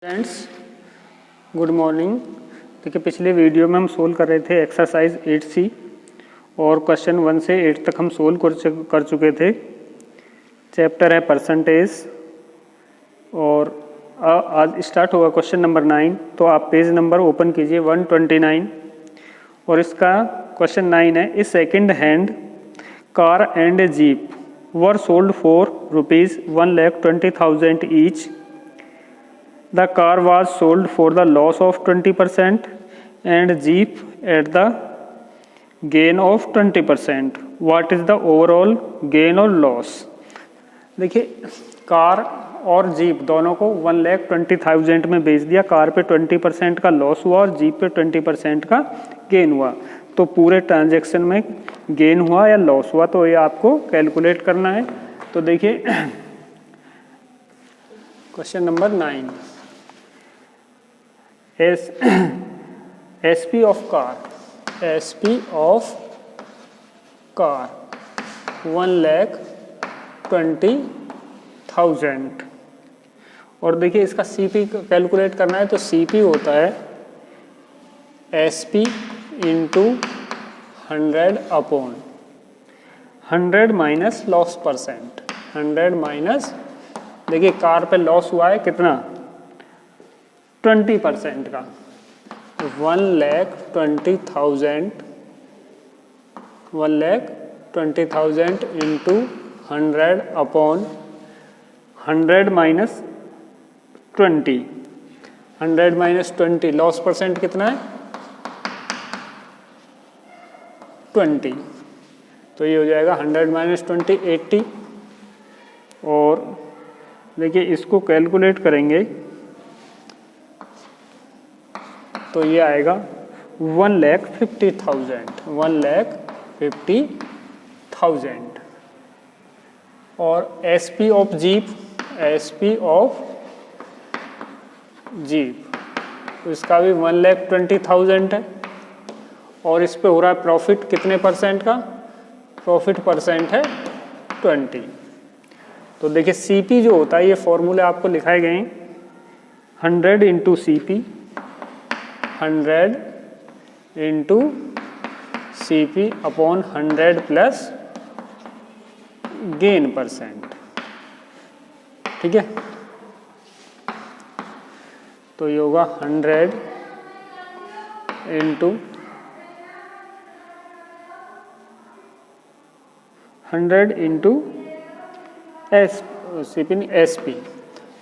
Friends good morning. देखिए पिछले video में हम सोल्व कर रहे थे एक्सरसाइज 8C और क्वेश्चन 1 से 8 तक हम सोल्व कर चुके थे। चैप्टर है परसेंटेज और आज स्टार्ट होगा क्वेश्चन नंबर 9। तो आप पेज नंबर ओपन कीजिए 129 और इसका क्वेश्चन 9 है। A second hand car and jeep were sold for ₹1,20,000 each. The car was sold for the loss of 20% and Jeep at the gain of 20%. What is the overall gain or loss? देखिए car और jeep दोनों को 1,20,000 में बेच दिया। Car पे 20% का loss हुआ और जीप पे 20% का गेन हुआ। तो पूरे ट्रांजैक्शन में गेन हुआ या लॉस हुआ, तो ये आपको कैलकुलेट करना है। तो देखिए question number 9। SP of car 1,20,000 और देखिए इसका CP कैलकुलेट करना है। तो CP होता है SP into 100 minus loss percent. 100 minus, देखिए कार पे लॉस हुआ है कितना, 20% का। 1,20,000 into 100 upon 100 minus 20। 100 minus 20 loss percent कितना है, 20। तो ये हो जाएगा 100 माइनस 20 80। और देखिए इसको कैलकुलेट करेंगे तो ये आएगा 1,50,000। और SP ऑफ जीप तो इसका भी 1,20,000 है। और इस पे हो रहा है प्रॉफिट कितने परसेंट का, प्रॉफिट परसेंट है 20। तो देखिए CP जो होता है, ये फॉर्मूले आपको लिखाए गए हैं। 100 into CP, 100 into CP upon 100 plus gain percent. ठीक है, तो ये होगा 100 into SP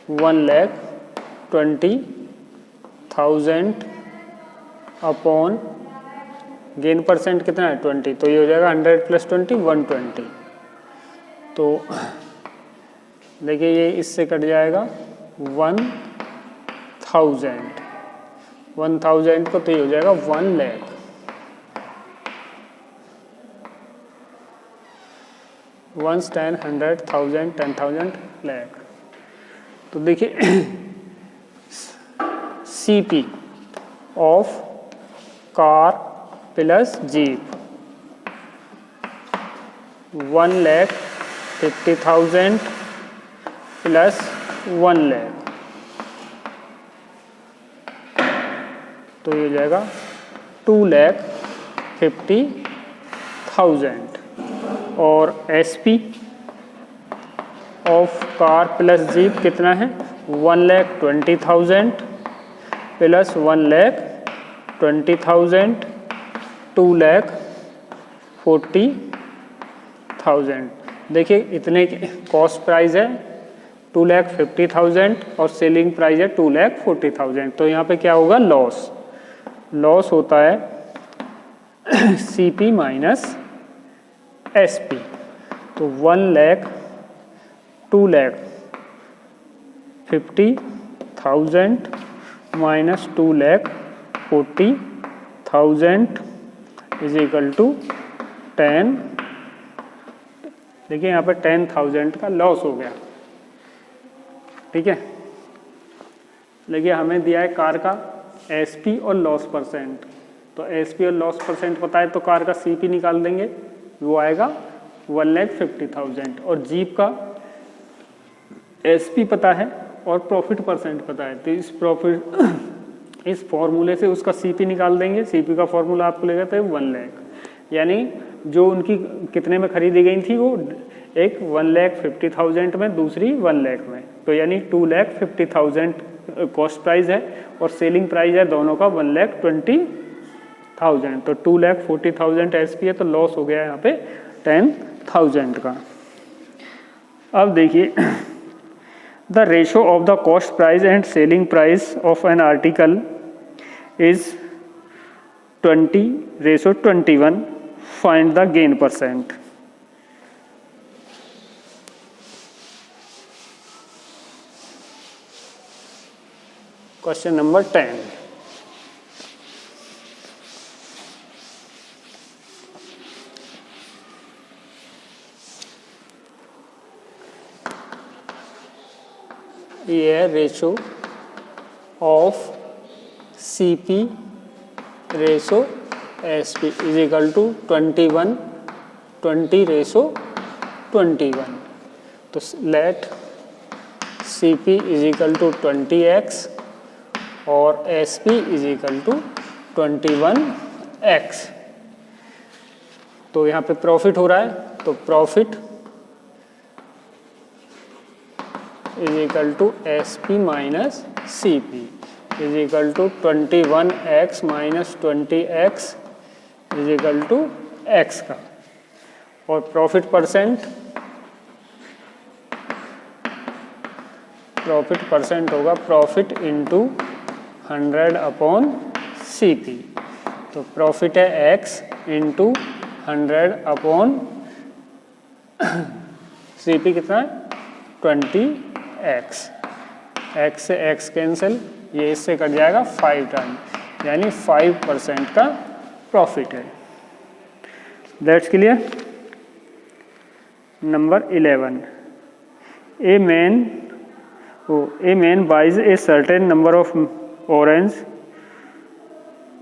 1,20,000 upon gain percent कितना है 20। तो ये हो जाएगा 100 प्लस 20 120। तो देखिए ये इससे कट जाएगा 1,000 को, तो ये हो जाएगा 1 लाख। 1 10 100 1000 10,000 लाख। तो देखिए CP of car plus jeep 1,50,000 plus 1 lakh, तो ये हो जाएगा 2,50,000। और SP of car plus jeep कितना है, 1,20,000 प्लस 1,20,000 2,40,000। देखिए इतने कॉस्ट प्राइस है 2,50,000 और सेलिंग प्राइस है 2,40,000। तो यहाँ पे क्या होगा, लॉस होता है CP माइनस SP। तो 2,50,000 माइनस 2,40,000 इज इक्वल टू 10। देखिए यहाँ पे 10,000 का लॉस हो गया। ठीक है, देखिए हमें दिया है कार का SP और लॉस परसेंट। तो SP और लॉस परसेंट पता है तो कार का CP निकाल देंगे, वो आएगा 1,50,000। और जीप का SP पता है और प्रॉफिट परसेंट पता है, तो इस फॉर्मूले से उसका सीपी निकाल देंगे। सीपी का फॉर्मूला आपको लेगा था 1 लाख, यानी जो उनकी कितने में खरीदी गई थी वो एक 1,50,000 में, दूसरी 1 लाख में, तो यानी 2,50,000 कॉस्ट प्राइस है और सेलिंग प्राइस है दोनों का 1,20,000, तो 2,40,000 एसपी है, तो लॉस हो गया यहाँ पे 10,000 का। अब देखिए the ratio of the cost price and selling price of an article is 20:21, find the gain percent. Question number 10। ये है ratio of CP ratio SP is equal to 20:21। तो let CP is equal to 20x और SP is equal to 21x। तो यहाँ पे profit हो रहा है, तो profit is equal to SP minus CP is equal to 21x minus 20x is equal to x का। और प्रॉफिट परसेंट होगा प्रॉफिट इंटू 100/CP। तो प्रॉफिट है x इंटू 100/CP कितना है 20x। x से x कैंसिल, ये इससे कट जाएगा 5 टाइम, यानी 5% का प्रॉफिट है। That's clear. Number 11, a man buys a certain number of orange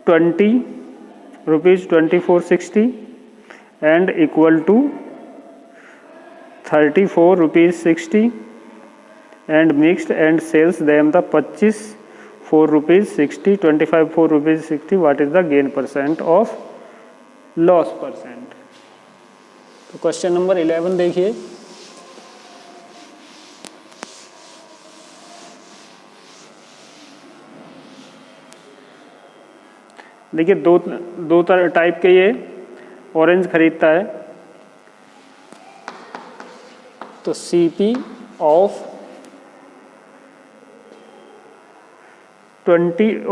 20 rupees 2460 and equal to 34 rupees 60 and mixed and sells them the 25 4 rupees 60, 25 4 rupees 60. What is the gain percent of loss percent? तो question number 11 देखिए, देखिए दो type के ये orange खरीदता है। तो CP of 20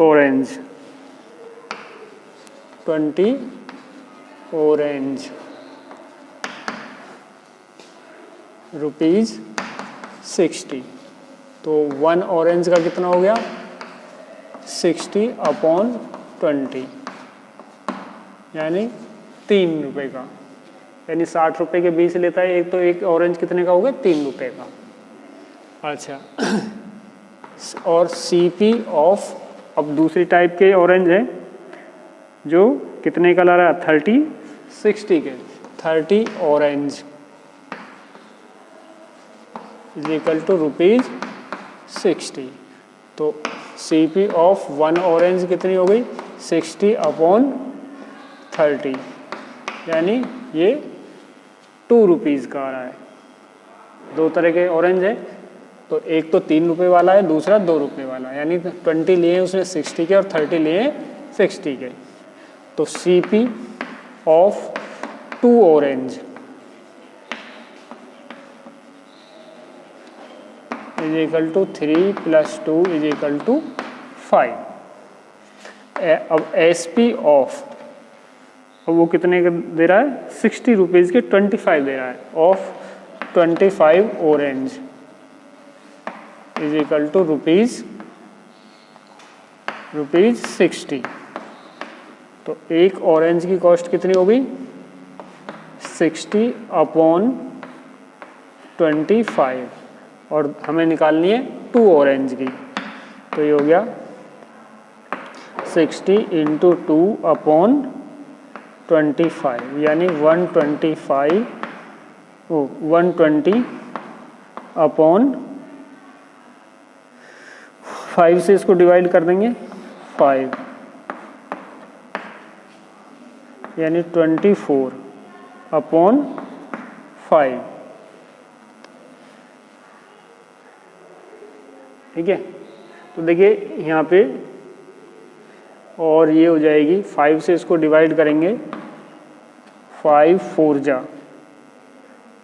orange rupees 60। तो 1 ऑरेंज का कितना हो गया 60/20, यानी 3 रुपये का, यानी 60 रुपये के 20 लेता है एक, तो एक ऑरेंज कितने का होगा 3 रुपये का। अच्छा, और सीपी ऑफ, अब दूसरी टाइप के ऑरेंज है जो कितने का ला रहा है 60 के, 30 ऑरेंज इज इक्वल टू ₹60। तो सीपी ऑफ 1 ऑरेंज कितनी हो गई 60/30, यानी ये 2 रुपीज़ का आ रहा है। दो तरह के ऑरेंज है, तो एक तो 3 रुपये वाला है, दूसरा 2 रुपये वाला, यानी 20 लिए उसने 60 के और 30 लिए 60 के। तो CP of 2 orange is equal to 3 + 2 is equal to 5। अब एसपी ऑफ, अब वो कितने का दे रहा है 60 रुपीज़ के 25 दे रहा है, of 25 orange is equal to ₹60। तो एक ऑरेंज की कॉस्ट कितनी हो गई 60/25, और हमें निकालनी है 2 ऑरेंज की, तो ये हो गया 60 × 2/25, यानी 120/100 5 से इसको डिवाइड कर देंगे 5 यानी 24 अपॉन 5। ठीक है, तो देखिए यहाँ पे और ये हो जाएगी 5 से इसको डिवाइड करेंगे 5 4 जा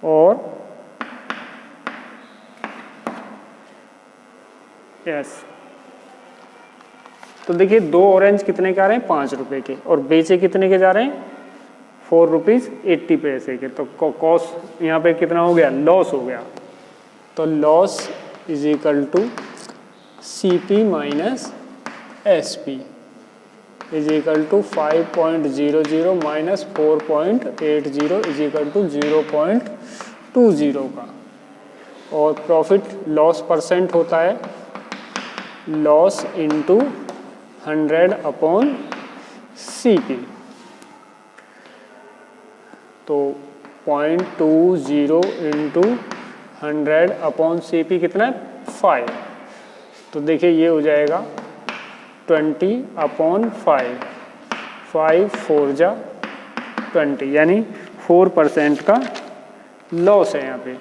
और यस। तो देखिए 2 ऑरेंज कितने के आ रहे हैं 5 रुपए के और बेचे कितने के जा रहे हैं 4 रुपीज़ 80 पैसे के। तो कॉस्ट यहाँ पे कितना हो गया लॉस हो गया। तो loss is equal to CP minus SP is equal to 5.00 minus 4.80 is equal to 0.20 का। और प्रॉफिट लॉस परसेंट होता है लॉस इंटू 100 अपॉन CP। तो 0.20 इंटू 100 अपॉन CP कितना है 5। तो देखिए ये हो जाएगा 20 अपॉन 5, 5 4 जा 20 यानी 4% का लॉस है यहाँ पे।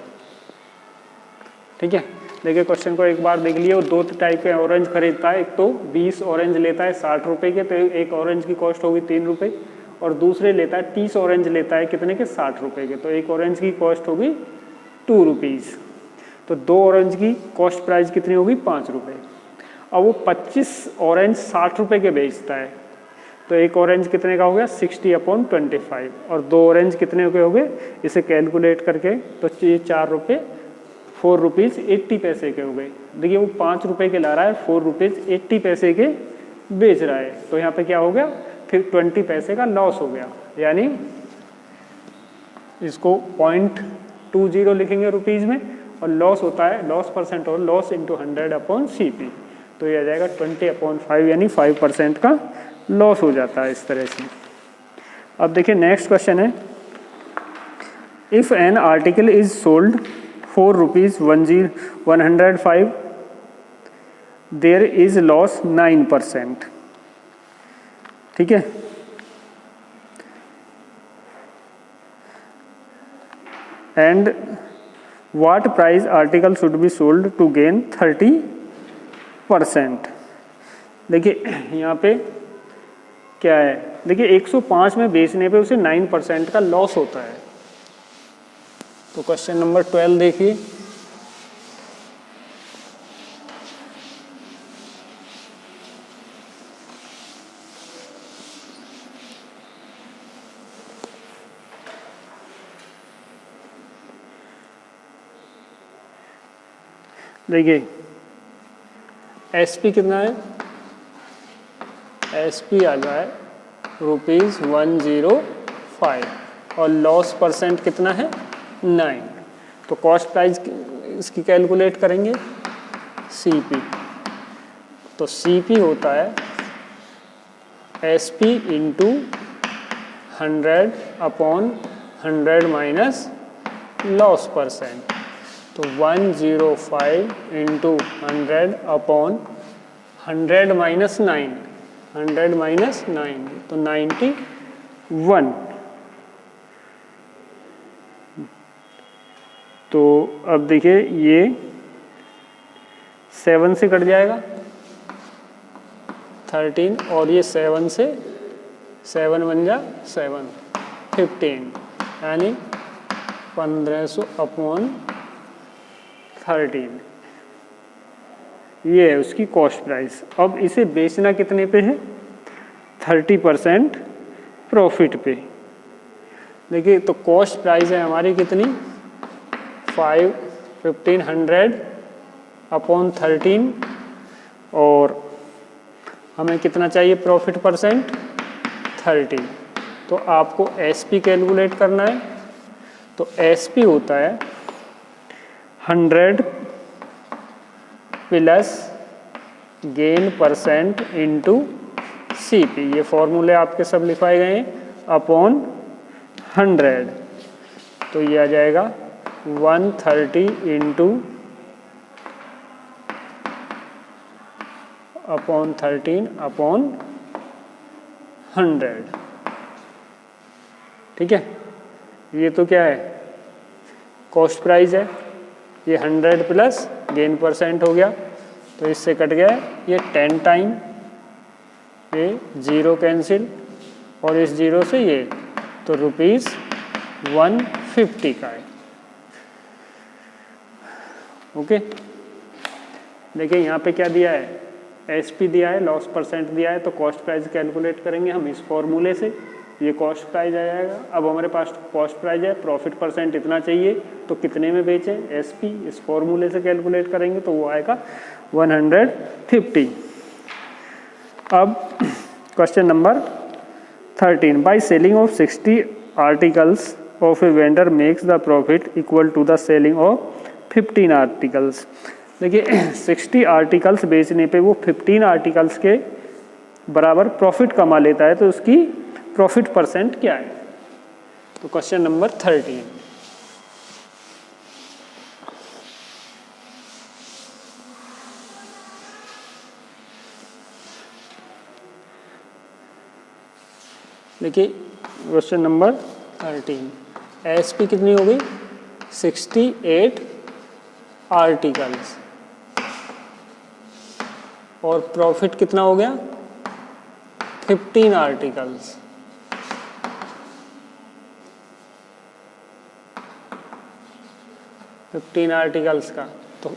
ठीक है, देखिए क्वेश्चन को एक बार देख लिए। वो 2 टाइप के ऑरेंज खरीदता है, एक तो 20 ऑरेंज लेता है 60 रुपए के, तो एक ऑरेंज की कॉस्ट होगी 3 रुपये, और दूसरे लेता है 30 ऑरेंज लेता है कितने के 60 रुपए के, तो एक ऑरेंज की कॉस्ट होगी 2 रुपीज़। तो 2 ऑरेंज की कॉस्ट प्राइस कितनी होगी 5 रुपये। अब वो 25 ऑरेंज 60 रुपए के बेचता है, तो एक ऑरेंज कितने का हो गया 60 अपॉन 25 और 2 ऑरेंज कितने के हो गए, इसे कैलकुलेट करके तो ये 4 रुपये 4 रुपीज़ 80 पैसे के हो गए। देखिए वो 5 रुपए के ला रहा है, 4 रुपीज़ 80 पैसे के बेच रहा है, तो यहाँ पे क्या हो गया फिर 20 पैसे का लॉस हो गया। यानी इसको 0.20 लिखेंगे रुपीज़ में, और लॉस होता है लॉस परसेंट और लॉस इंटू 100 अपॉन CP। तो ये आ जाएगा 20 अपॉन 5 यानी 5% का लॉस हो जाता है इस तरह से। अब देखिए नेक्स्ट क्वेश्चन है, if an article is sold for ₹105 there is loss 9%। ठीक है, and what price article should be sold to gain 30%। देखिए यहाँ पे क्या है, देखिए 105 में बेचने पे उसे 9% का लॉस होता है। तो क्वेश्चन नंबर 12 देखिए, देखिए SP कितना है, SP आ रहा है ₹105 और लॉस परसेंट कितना है 9। तो कॉस्ट प्राइस इसकी कैलकुलेट करेंगे CP। तो CP होता है SP into 100 upon 100 minus loss percent. तो 105 इंटू 100 अपॉन 100 माइनस 9, 100 माइनस 9 तो 91। तो अब देखिए ये 7 से कट जाएगा 13 और ये 7 से 7 बन जा 7 15 यानी 1500 अपॉन 13। ये है उसकी कॉस्ट प्राइस। अब इसे बेचना कितने पे है 30% प्रॉफिट पे। देखिए तो कॉस्ट प्राइस है हमारी कितनी 1500 अपॉन 13 और हमें कितना चाहिए प्रॉफिट परसेंट 30। तो आपको SP कैलकुलेट करना है। तो SP होता है 100 plus gain percent into CP। ये फॉर्मूले आपके सब लिखवाए गए हैं अपॉन 100। तो ये आ जाएगा 130 इंटू अपॉन 13 अपॉन 100। ठीक है, ये तो क्या है, कॉस्ट प्राइस है। ये 100 प्लस गेन परसेंट हो गया, तो इससे कट गया ये 10 टाइम, ये 0 कैंसिल और इस 0 से ये, तो ₹150 का है। ओके, देखिए यहाँ पे क्या दिया है, एसपी दिया है, लॉस परसेंट दिया है, तो कॉस्ट प्राइस कैलकुलेट करेंगे हम इस फॉर्मूले से, ये कॉस्ट प्राइस आ जाएगा। अब हमारे पास कॉस्ट प्राइस है, प्रॉफिट परसेंट इतना चाहिए, तो कितने में बेचें, एसपी इस फॉर्मूले से कैलकुलेट करेंगे तो वो आएगा 150। अब question number 13, by selling of 60 articles of a vendor makes the profit equal to the selling of 15 articles. देखिए 60 आर्टिकल्स बेचने पे वो 15 आर्टिकल्स के बराबर प्रॉफिट कमा लेता है, तो उसकी प्रॉफिट परसेंट क्या है। तो क्वेश्चन नंबर 13, देखिए क्वेश्चन नंबर 13, एसपी कितनी हो गई, 68 आर्टिकल्स, और प्रॉफिट कितना हो गया, 15 आर्टिकल्स। का तो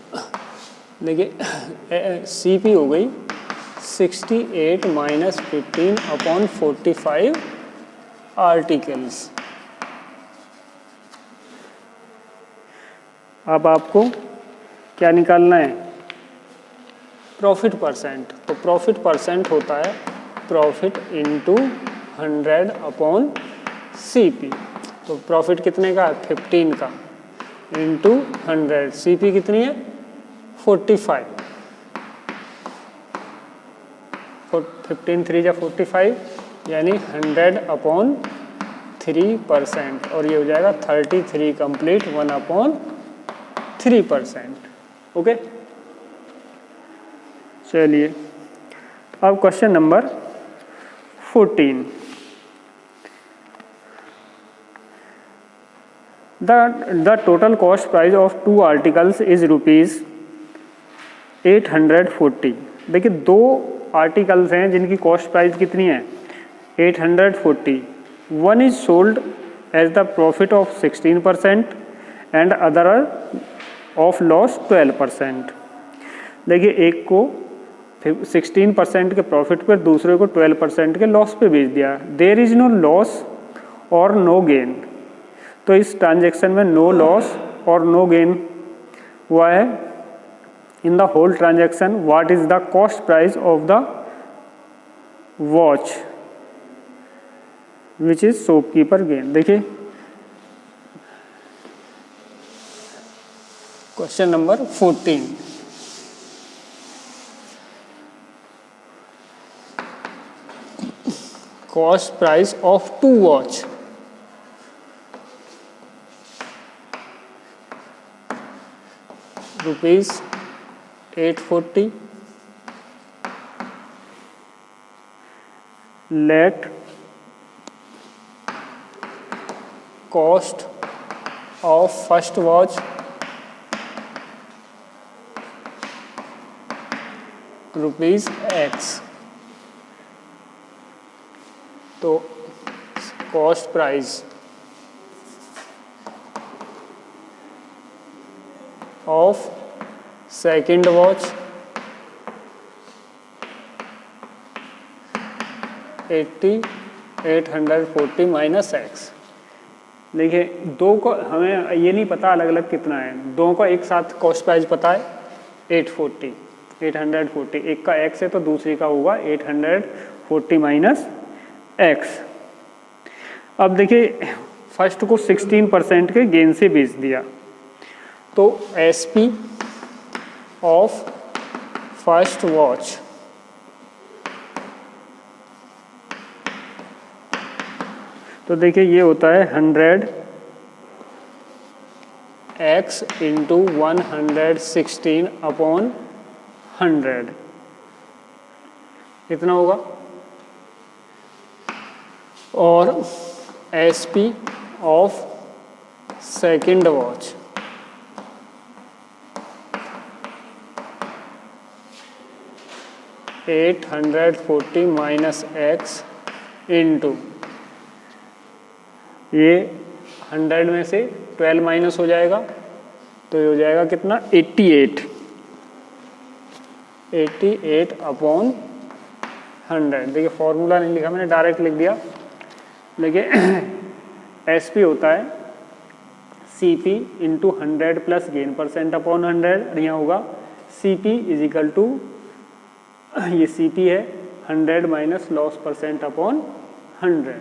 देखिए सीपी हो गई 68 माइनस 15 अपॉन 45 आर्टिकल्स। अब आपको क्या निकालना है, प्रॉफिट परसेंट। तो प्रॉफिट परसेंट होता है प्रॉफिट इंटू 100 अपॉन सीपी। तो प्रॉफिट कितने का है, 15 का, इंटू 100, सीपी कितनी है 45, 15 3 जा 45, यानी 100 अपॉन 3%, और ये हो जाएगा 33 कंप्लीट 1 अपॉन 3%। ओके, चलिए अब question number 14, the total cost price of 2 articles is ₹840। देखिए 2 आर्टिकल्स हैं जिनकी कॉस्ट प्राइस कितनी है 840। One is sold as the profit of 16% and other of loss 12%। देखिए एक को 16% के प्रॉफिट पर, दूसरे को 12% के लॉस पे बेच दिया। देयर इज नो लॉस और नो गेन। तो इस ट्रांजैक्शन में नो लॉस और नो गेन हुआ है। In the whole transaction what is the cost price of the watch which is shopkeeper gain. देखिए question number 14, cost price of 2 watch. ₹840। Let cost of first watch ₹X। तो cost price of second watch 840 minus X। देखिए दो को हमें ये नहीं पता अलग अलग कितना है, दो का एक साथ कॉस्ट प्राइस पता है 840, एक का X है तो दूसरी का होगा 840 माइनस X। अब देखिए फर्स्ट को 16% के गेन से बेच दिया, तो SP ऑफ फर्स्ट वॉच तो देखिए ये होता है 100x इंटू 116 अपॉन 100। इतना होगा। और SP of second watch $840 minus x into, ये 100 में से 12 माइनस हो जाएगा तो ये हो जाएगा कितना 88 अपॉन 100। देखिए फॉर्मूला नहीं लिखा मैंने, डायरेक्ट लिख दिया। देखिए SP होता है CP into 100 plus gain percent upon 100। यहाँ होगा CP इज इक्वल टू, ये CP है 100 माइनस लॉस परसेंट अपॉन 100।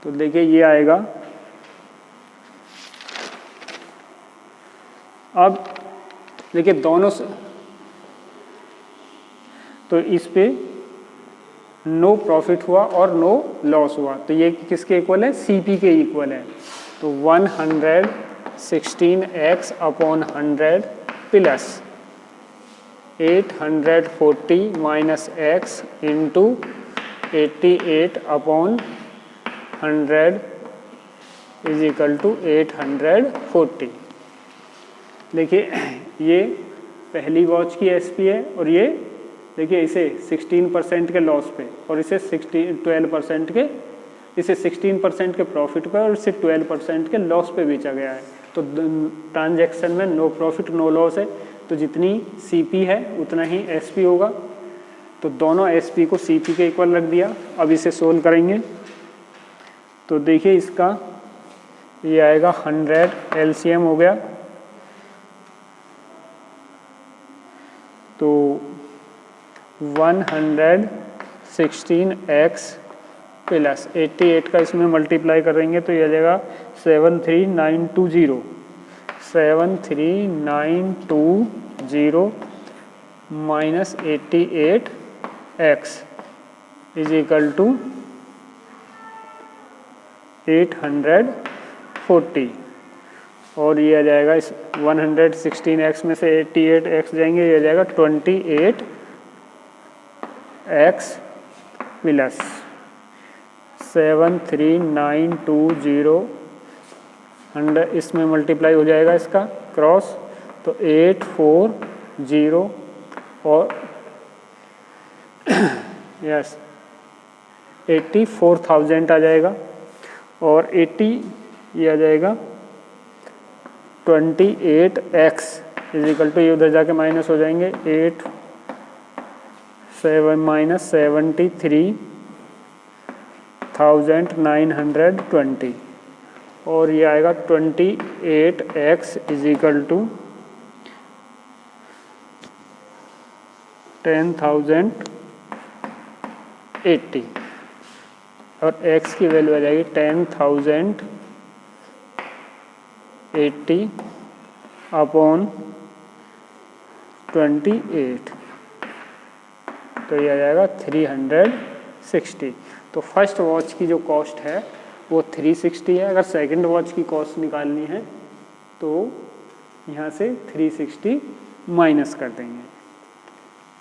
तो देखिए ये आएगा। अब देखिए दोनों से, तो इस पे नो प्रॉफिट हुआ और नो लॉस हुआ, तो ये किसके इक्वल है, CP के इक्वल है। तो 116x upon 100 plus 840 minus x into 88 upon 100 is equal to 840। देखिए ये पहली वॉच की SP है और ये देखिए इसे 16% के लॉस पे और इसे 12% के, इसे 16% के प्रॉफिट पे और इसे 12% के लॉस पे बेचा गया है। तो ट्रांजैक्शन में नो प्रॉफिट नो लॉस है, तो जितनी CP है उतना ही SP होगा। तो दोनों SP को CP के इक्वल रख दिया। अब इसे सोल्व करेंगे तो देखिए इसका ये आएगा 100 LCM हो गया। तो 116x प्लस 88 का इसमें मल्टीप्लाई करेंगे तो ये आ जाएगा 73920 minus 88x is equal to 840। और ये आ जाएगा इस 116x में से 88x जाएंगे, ये आ जाएगा 28x प्लस 73920 इसमें मल्टीप्लाई हो जाएगा इसका क्रॉस, तो 840 और यस 84,000 आ जाएगा। और 80 ये आ जाएगा 28x इज इक्वल टू, ये उधर जाके माइनस हो जाएंगे, 7 माइनस 73,920 और ये आएगा 28x इज इक्वल टू 10,080 और x की वैल्यू आ जाएगी 10,080 अपॉन 28, तो ये आ जाएगा 360। तो फर्स्ट वॉच की जो कॉस्ट है वो 360 है। अगर सेकंड वॉच की कॉस्ट निकालनी है तो यहाँ से 360 माइनस कर देंगे।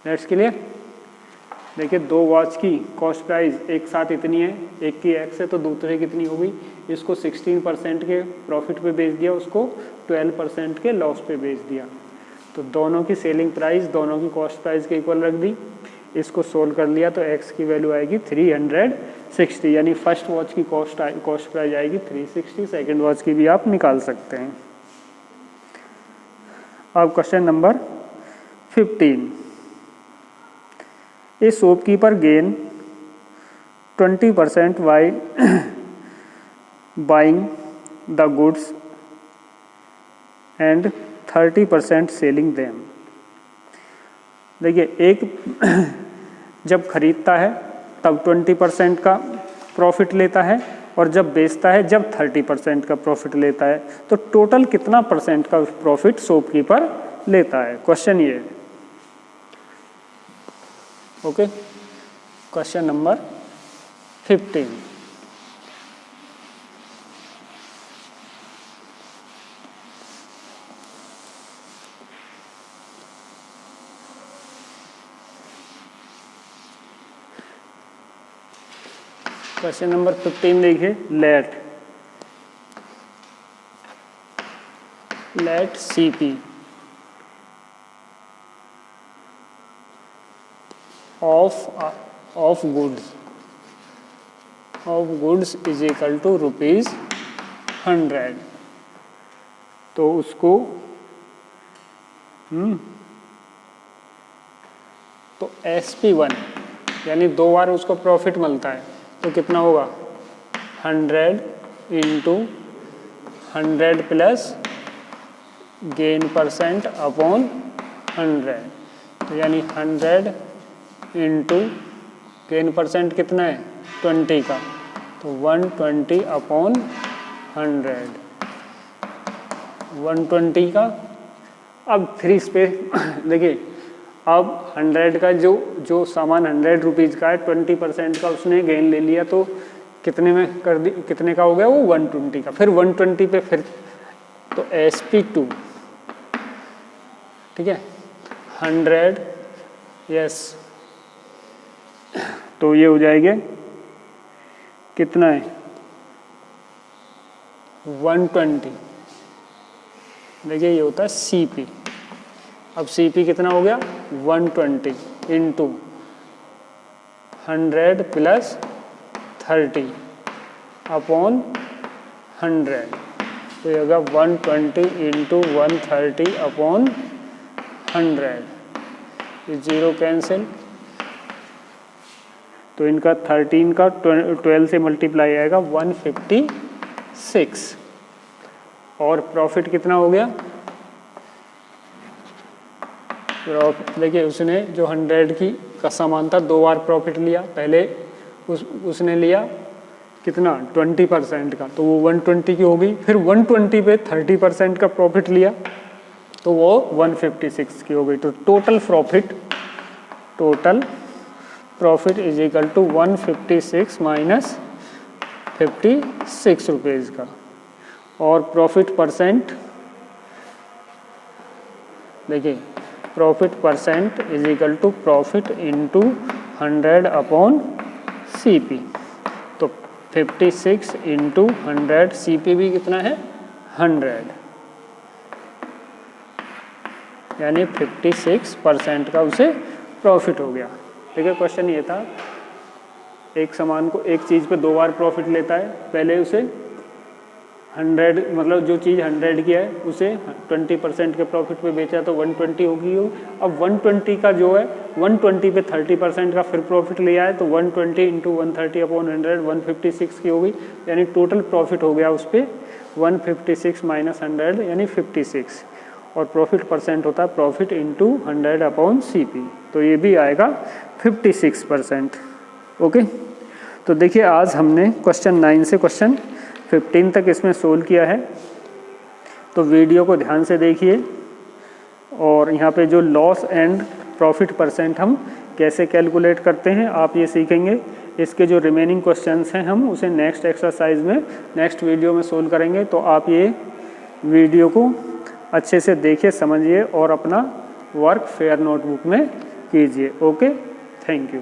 That's clear. देखिए दो वॉच की कॉस्ट प्राइस एक साथ इतनी है, एक की x है तो दूसरे कितनी होगी, इसको 16% के प्रॉफिट पे बेच दिया, उसको 12% के लॉस पे बेच दिया। तो दोनों की सेलिंग प्राइस दोनों की कॉस्ट प्राइस के इक्वल रख दी। इसको सोल्व कर लिया तो x की वैल्यू आएगी 360, यानी फर्स्ट वॉच की कॉस्ट प्राइस आएगी 360, सेकेंड वॉच की भी आप निकाल सकते हैं। अब question number 15। A shopkeeper gain 20% while buying the goods and 30% selling them। देखिए एक जब खरीदता है तब 20% का प्रॉफिट लेता है और जब बेचता है जब 30% का प्रॉफिट लेता है, तो टोटल कितना परसेंट का प्रॉफिट शॉपकीपर लेता है, क्वेश्चन ये है। Okay, question number 15। Question number 15 देखिए, late CP of goods is equal to ₹100। तो उसको तो SP1 यानी 2 बार उसको प्रॉफिट मिलता है, तो कितना होगा 100 into 100 plus gain percent upon 100, तो यानी 100 इंटू गेन परसेंट कितना है 20 का, तो 120 अपॉन 100, 120 का। अब फ्री स्पेस देखिए, अब 100 का जो सामान 100 रुपीज़ का है, 20% का उसने गेन ले लिया, तो कितने में कर दी, कितने का हो गया वो 120 का। फिर 120 पे फिर तो SP2, ठीक है 100, यस, तो ये हो जाएगा कितना है 120। देखिए ये होता है CP। अब CP कितना हो गया 120 इंटू 100 प्लस 30 अपॉन 100, तो ये होगा 120 इंटू 130 अपॉन 100, ये 0 कैंसिल, तो इनका 13 का 12 से मल्टीप्लाई आएगा 156। और प्रॉफिट कितना हो गया, देखिए उसने जो 100 का सामान था 2 बार प्रॉफिट लिया, पहले उसने लिया कितना 20% का, तो वो 120 की हो गई, फिर 120 पे 30% का प्रॉफिट लिया, तो वो 156 की हो गई। तो total profit is equal to 156 minus 56 rupees का। और प्रॉफिट परसेंट देखिए, profit percent is equal to profit into 100 upon CP, तो 56 इंटू 100, CP भी कितना है 100, यानी 56% का उसे प्रॉफिट हो गया। देखिए क्वेश्चन ये था, एक सामान को, एक चीज़ पे 2 बार प्रॉफिट लेता है, पहले उसे 100 मतलब जो चीज़ 100 की है उसे 20% के प्रॉफिट पे बेचा तो 120 होगी। अब 120 का जो है 120 पे 30% का फिर प्रॉफिट लिया है, तो 120 इंटू 130 अपॉन 100 156 की होगी, यानी टोटल प्रॉफिट हो गया उस पर 156 माइनस 100 यानी 56। और प्रॉफिट परसेंट होता है प्रॉफिट इंटू 100 अपॉन CP, तो ये भी आएगा 56%। ओके, तो देखिए आज हमने क्वेश्चन 9 से क्वेश्चन 15 तक इसमें सोल्व किया है। तो वीडियो को ध्यान से देखिए, और यहाँ पे जो लॉस एंड प्रॉफिट परसेंट हम कैसे कैलकुलेट करते हैं आप ये सीखेंगे। इसके जो रिमेनिंग क्वेश्चंस हैं हम उसे नेक्स्ट एक्सरसाइज में, नेक्स्ट वीडियो में सोल्व करेंगे। तो आप ये वीडियो को अच्छे से देखिए, समझिए और अपना वर्क फेयर नोटबुक में कीजिए। Okay, thank you.